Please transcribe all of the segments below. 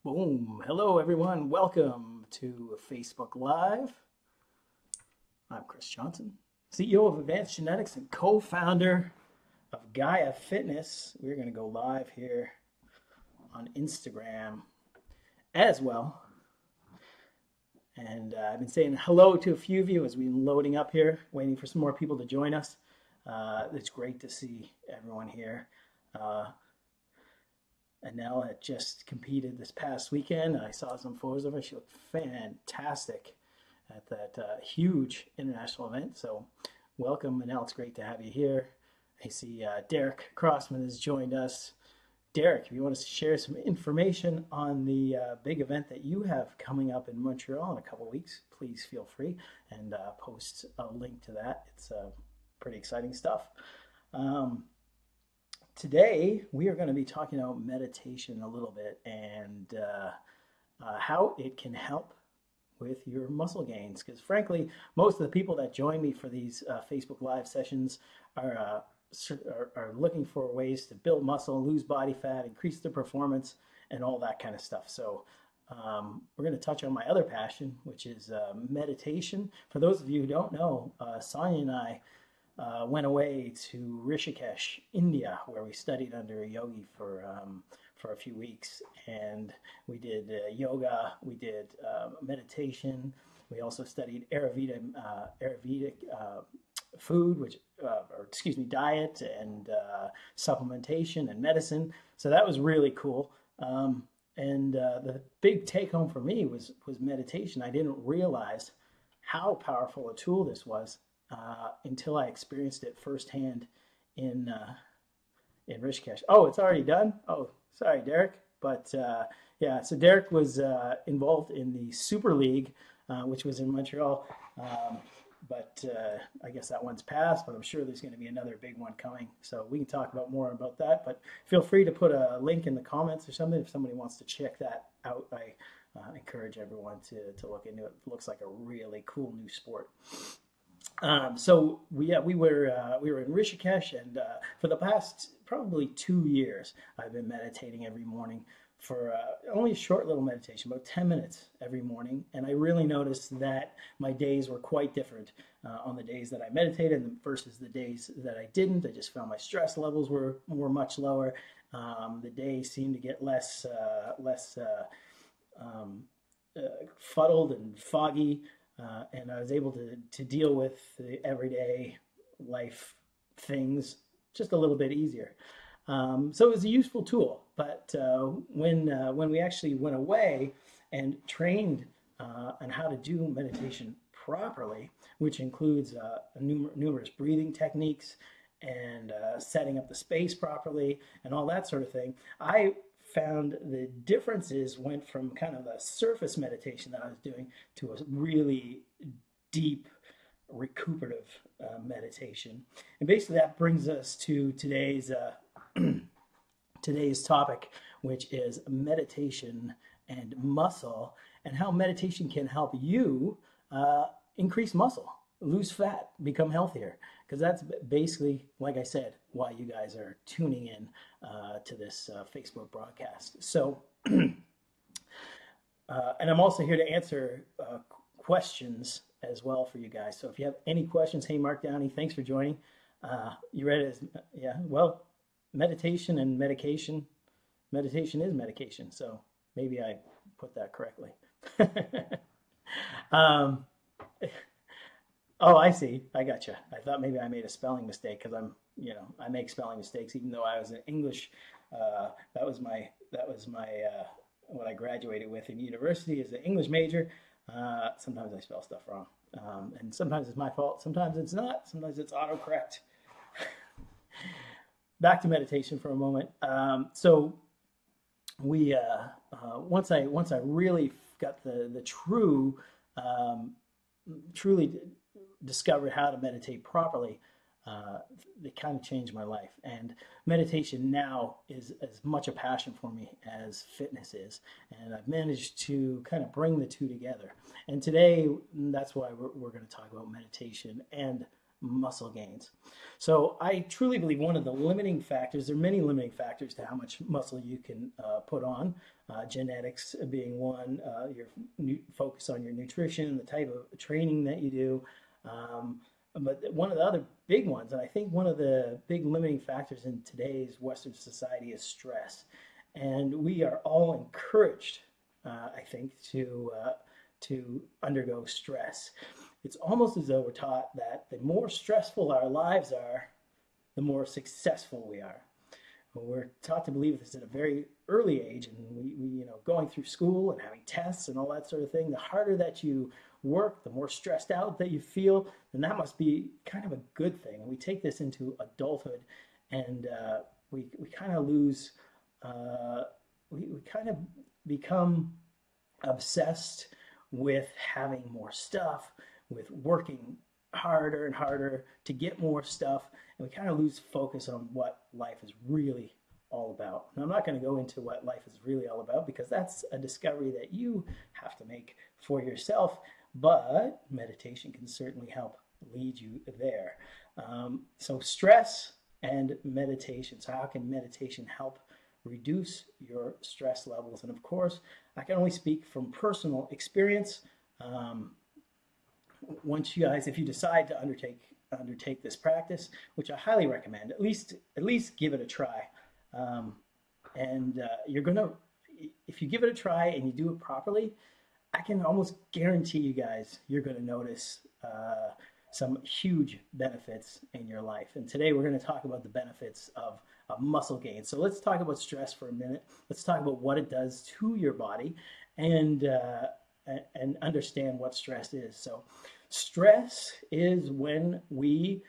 Boom. Hello, everyone. Welcome to Facebook Live. I'm Chris Johnson, CEO of Advanced Genetics and co-founder of Gaia Fitness. We're going to go live here on Instagram as well. And I've been saying hello to a few of you as we've been loading up here, waiting for some more people to join us. It's great to see everyone here. Annelle had just competed this past weekend. I saw some photos of her. She looked fantastic at that huge international event. So welcome, Annelle. It's great to have you here. I see Derek Crossman has joined us. Derek, if you want to share some information on the big event that you have coming up in Montreal in a couple weeks, please feel free and post a link to that. It's pretty exciting stuff. Today, we are going to be talking about meditation a little bit and how it can help with your muscle gains. Because frankly, most of the people that join me for these Facebook Live sessions are looking for ways to build muscle, lose body fat, increase their performance, and all that kind of stuff. So we're going to touch on my other passion, which is meditation. For those of you who don't know, Sonia and I went away to Rishikesh, India, where we studied under a yogi for a few weeks, and we did yoga, we did meditation. We also studied Ayurvedic food, diet and supplementation and medicine. So that was really cool. And the big take home for me was meditation. I didn't realize how powerful a tool this was until I experienced it firsthand in Rishikesh. Oh, it's already done? Oh, sorry, Derek. But yeah, so Derek was involved in the Super League, which was in Montreal. But I guess that one's passed, but I'm sure there's going to be another big one coming. So we can talk more about that. But feel free to put a link in the comments or something if somebody wants to check that out. I encourage everyone to look into it. It looks like a really cool new sport. So we were in Rishikesh, and for the past probably 2 years, I've been meditating every morning for only a short little meditation, about 10 minutes every morning. And I really noticed that my days were quite different on the days that I meditated versus the days that I didn't. I just found my stress levels were much lower. The day seemed to get less fuddled and foggy. And I was able to deal with the everyday life things just a little bit easier. So it was a useful tool. But when we actually went away and trained on how to do meditation properly, which includes numerous breathing techniques and setting up the space properly and all that sort of thing, I found the differences went from kind of a surface meditation that I was doing to a really deep recuperative meditation. And basically that brings us to today's topic, which is meditation and muscle, and how meditation can help you increase muscle, lose fat, become healthier. Because that's basically, like I said, why you guys are tuning in to this Facebook broadcast. So, and I'm also here to answer questions as well for you guys. So if you have any questions, hey, Mark Downey, thanks for joining. You read it as, yeah, well, meditation and medication. Meditation is medication. So maybe I put that correctly. Oh, I see. I gotcha. I thought maybe I made a spelling mistake because I make spelling mistakes even though I was in English. That was my what I graduated with in university as an English major. Sometimes I spell stuff wrong, and sometimes it's my fault. Sometimes it's not. Sometimes it's autocorrect. Back to meditation for a moment. So we once I really got the truly discovered how to meditate properly, it kind of changed my life. And meditation now is as much a passion for me as fitness is. And I've managed to kind of bring the two together. And today, that's why we're going to talk about meditation and muscle gains. So I truly believe one of the limiting factors, there are many limiting factors to how much muscle you can put on, genetics being one, your focus on your nutrition, the type of training that you do. But one of the other big ones, and I think one of the big limiting factors in today's Western society is stress. And we are all encouraged, I think, to undergo stress. It's almost as though we're taught that the more stressful our lives are, the more successful we are. We're taught to believe this at a very early age, and we going through school and having tests and all that sort of thing. The harder that you work, the more stressed out that you feel, then that must be kind of a good thing. And we take this into adulthood, and we kind of lose. We kind of become obsessed with having more stuff, with working harder and harder to get more stuff, and we kind of lose focus on what life is really all about. And I'm not going to go into what life is really all about because that's a discovery that you have to make for yourself, but meditation can certainly help lead you there. So stress and meditation. So how can meditation help reduce your stress levels? And of course, I can only speak from personal experience. Once you guys, if you decide to undertake this practice, which I highly recommend, at least give it a try. You're gonna, if you give it a try and you do it properly, I can almost guarantee you guys you're gonna notice some huge benefits in your life. And today we're going to talk about the benefits of muscle gain. So let's talk about stress for a minute. Let's talk about what it does to your body and understand what stress is. So stress is when we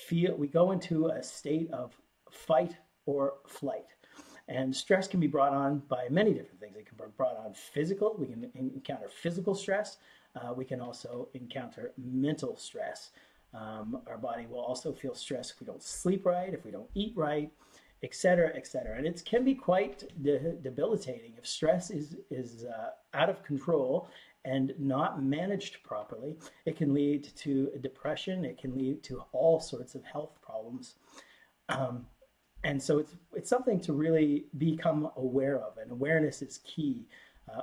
we go into a state of fight or flight. And stress can be brought on by many different things. It can be brought on physical. We can encounter physical stress. We can also encounter mental stress. Our body will also feel stress if we don't sleep right, if we don't eat right, et cetera, et cetera. And it can be quite debilitating if stress is out of control and not managed properly. It can lead to depression. It can lead to all sorts of health problems. And so it's something to really become aware of, and awareness is key.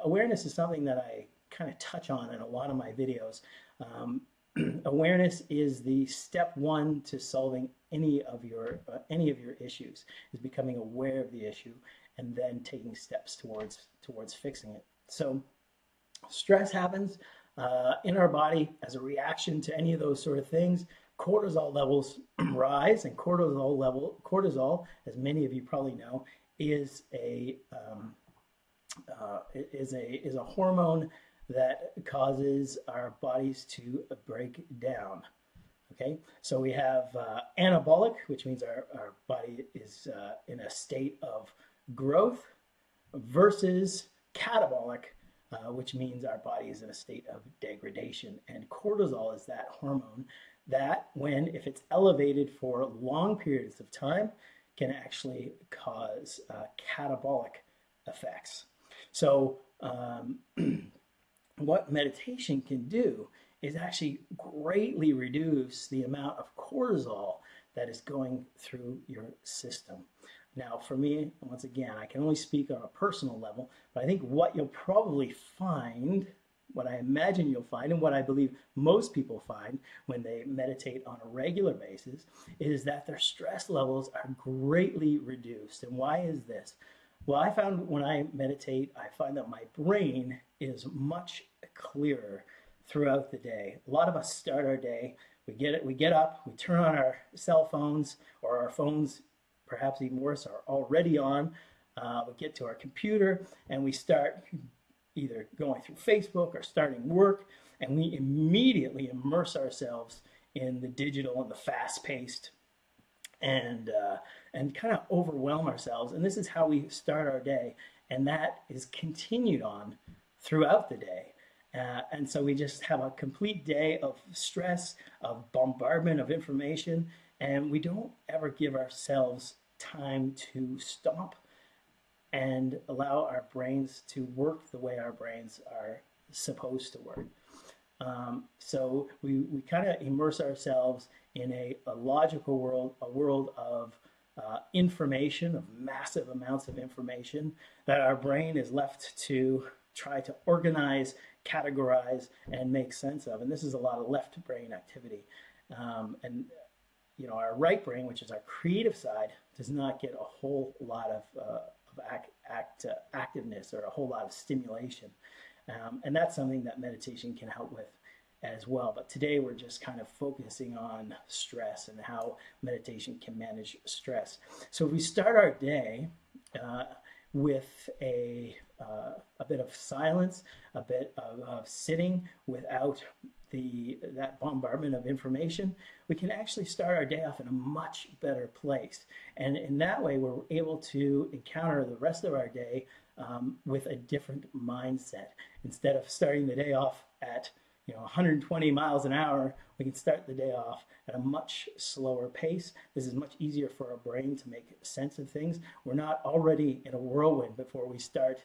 Awareness is something that I kind of touch on in a lot of my videos. Awareness is the step one to solving any of your issues, is becoming aware of the issue and then taking steps towards fixing it. So stress happens in our body as a reaction to any of those sort of things. Cortisol levels rise, and cortisol, as many of you probably know, is a hormone that causes our bodies to break down. Okay, so we have anabolic, which means our body is in a state of growth, versus catabolic, which means our body is in a state of degradation. And cortisol is that hormone that, if it's elevated for long periods of time, can actually cause catabolic effects. So what meditation can do is actually greatly reduce the amount of cortisol that is going through your system. Now, for me, once again, I can only speak on a personal level, but I think what you'll probably find, what I imagine you'll find, and what I believe most people find when they meditate on a regular basis, is that their stress levels are greatly reduced. And why is this? Well, I found when I meditate, I find that my brain is much clearer throughout the day. A lot of us start our day, we get up, we turn on our cell phones, or our phones, perhaps even worse, are already on. We get to our computer and we start either going through Facebook or starting work, and we immediately immerse ourselves in the digital and the fast-paced, and kind of overwhelm ourselves. And this is how we start our day, and that is continued on throughout the day. And so we just have a complete day of stress, of bombardment of information, and we don't ever give ourselves time to stop and allow our brains to work the way our brains are supposed to work. So we kind of immerse ourselves in a logical world, a world of information, of massive amounts of information that our brain is left to try to organize, categorize, and make sense of. And this is a lot of left brain activity. And you know, our right brain, which is our creative side, does not get a whole lot of activeness or a whole lot of stimulation. And that's something that meditation can help with as well. But today we're just kind of focusing on stress and how meditation can manage stress. So if we start our day with a bit of silence, a bit of sitting without that bombardment of information, we can actually start our day off in a much better place. And in that way, we're able to encounter the rest of our day with a different mindset. Instead of starting the day off at 120 miles an hour, we can start the day off at a much slower pace. This is much easier for our brain to make sense of things. We're not already in a whirlwind before we start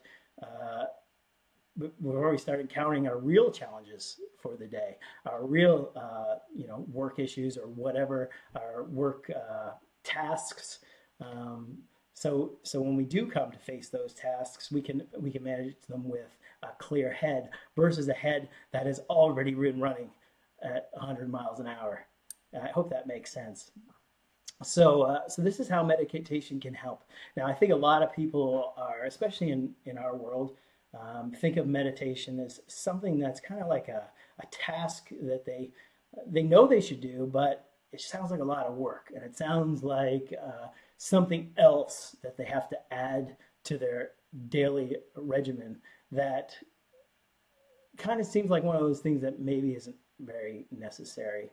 encountering our real challenges for the day, our real work issues or whatever, our work tasks. So when we do come to face those tasks, we can manage them with a clear head versus a head that has already been running at 100 miles an hour. I hope that makes sense. So this is how meditation can help. Now, I think a lot of people are, especially in our world, think of meditation as something that's kind of like a task that they know they should do, but it sounds like a lot of work, and it sounds like something else that they have to add to their daily regimen that kind of seems like one of those things that maybe isn't very necessary,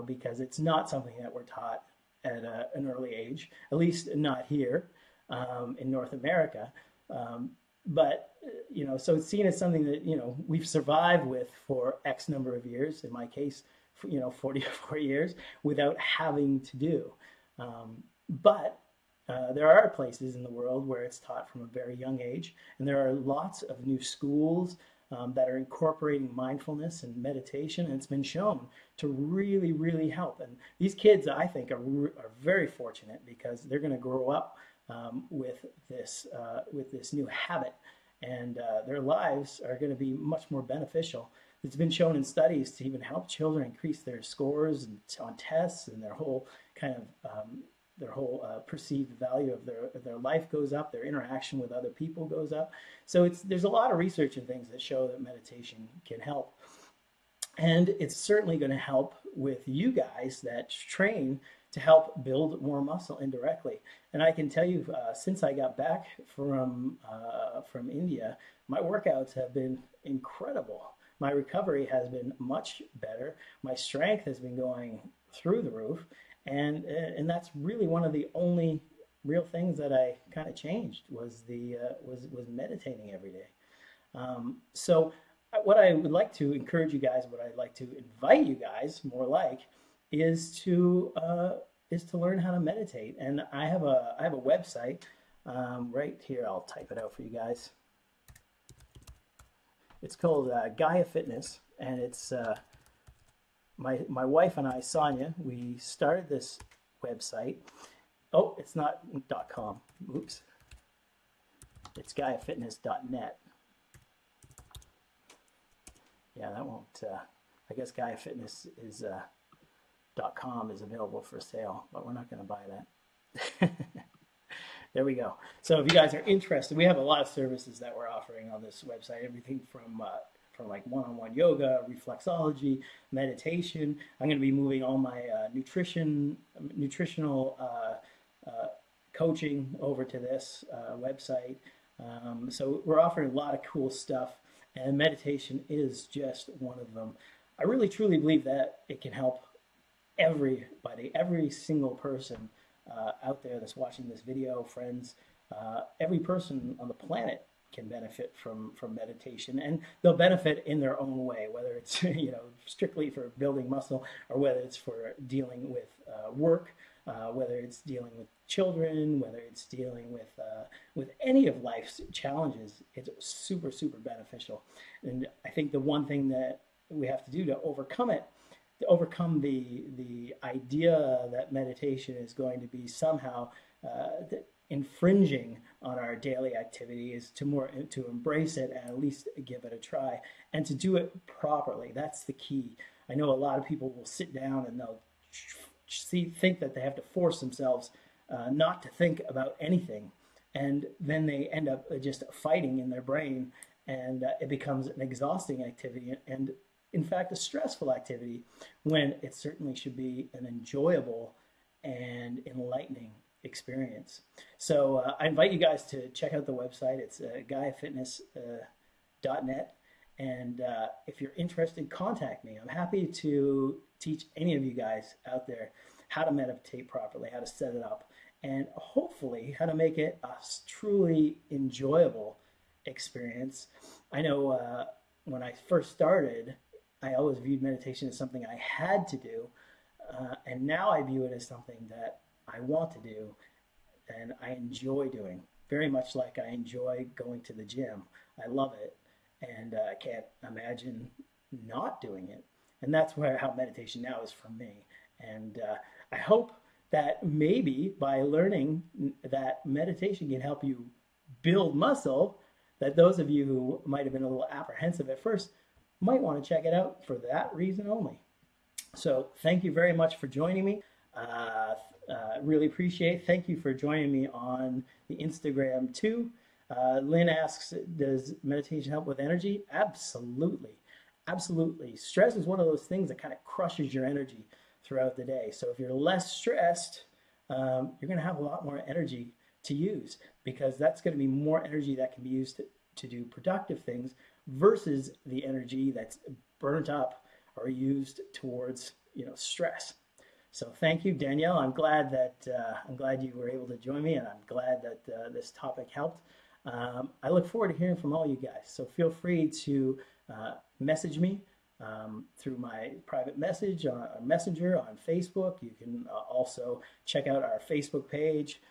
because it's not something that we're taught at an early age, at least not here in North America. But so it's seen as something that we've survived with for X number of years. In my case, 44 years without having to do. But there are places in the world where it's taught from a very young age, and there are lots of new schools that are incorporating mindfulness and meditation, and it's been shown to really, really help. And these kids, I think, are very fortunate because they're going to grow up with this new habit, and their lives are going to be much more beneficial. It's been shown in studies to even help children increase their scores on tests, and their whole kind of perceived value of their life goes up. Their interaction with other people goes up. So there's a lot of research and things that show that meditation can help, and it's certainly going to help with you guys that train to help build more muscle indirectly. And I can tell you, since I got back from India, my workouts have been incredible. My recovery has been much better. My strength has been going through the roof, and that's really one of the only real things that I kind of changed was meditating every day. So what I would like to encourage you guys, what I'd like to invite you guys more like, is to learn how to meditate. And I have a website right here. I'll type it out for you guys. It's called Gaia Fitness, and it's my wife and I, Sonia, we started this website. Oh, it's not .com. Oops. It's GaiaFitness.net. Yeah, that won't. I guess Gaia Fitness is .com is available for sale, but we're not going to buy that. There we go. So if you guys are interested, we have a lot of services that we're offering on this website. Everything from like one-on-one yoga, reflexology, meditation. I'm going to be moving all my nutritional coaching over to this website. So we're offering a lot of cool stuff, and meditation is just one of them. I really truly believe that it can help everybody, every single person out there that's watching this video, friends, every person on the planet can benefit from meditation, and they'll benefit in their own way, whether it's strictly for building muscle, or whether it's for dealing with work, whether it's dealing with children, whether it's dealing with any of life's challenges. It's super, super beneficial. And I think the one thing that we have to do to overcome it, to overcome the idea that meditation is going to be somehow infringing on our daily activity, is to embrace it and at least give it a try, and to do it properly. That's the key. I know a lot of people will sit down and they'll think that they have to force themselves not to think about anything, and then they end up just fighting in their brain, and it becomes an exhausting activity, and in fact a stressful activity, when it certainly should be an enjoyable and enlightening experience. So I invite you guys to check out the website. It's GaiaFitness.net, and if you're interested, contact me. I'm happy to teach any of you guys out there how to meditate properly, how to set it up, and hopefully how to make it a truly enjoyable experience. I know when I first started, I always viewed meditation as something I had to do, and now I view it as something that I want to do and I enjoy doing, very much like I enjoy going to the gym. I love it, and I can't imagine not doing it. And that's how meditation now is for me. And I hope that maybe by learning that meditation can help you build muscle, that those of you who might have been a little apprehensive at first might want to check it out for that reason only. So thank you very much for joining me. Really appreciate it. Thank you for joining me on the Instagram too. Lynn asks, does meditation help with energy? Absolutely. Absolutely. Stress is one of those things that kind of crushes your energy throughout the day. So if you're less stressed, you're going to have a lot more energy to use, because that's going to be more energy that can be used to do productive things versus the energy that's burnt up or used towards, stress. So thank you, Danielle. I'm glad you were able to join me, and I'm glad that this topic helped. I look forward to hearing from all you guys. So feel free to message me through my private message on Messenger on Facebook. You can also check out our Facebook page,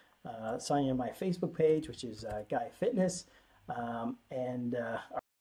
sign in my Facebook page, which is Gaia Fitness, and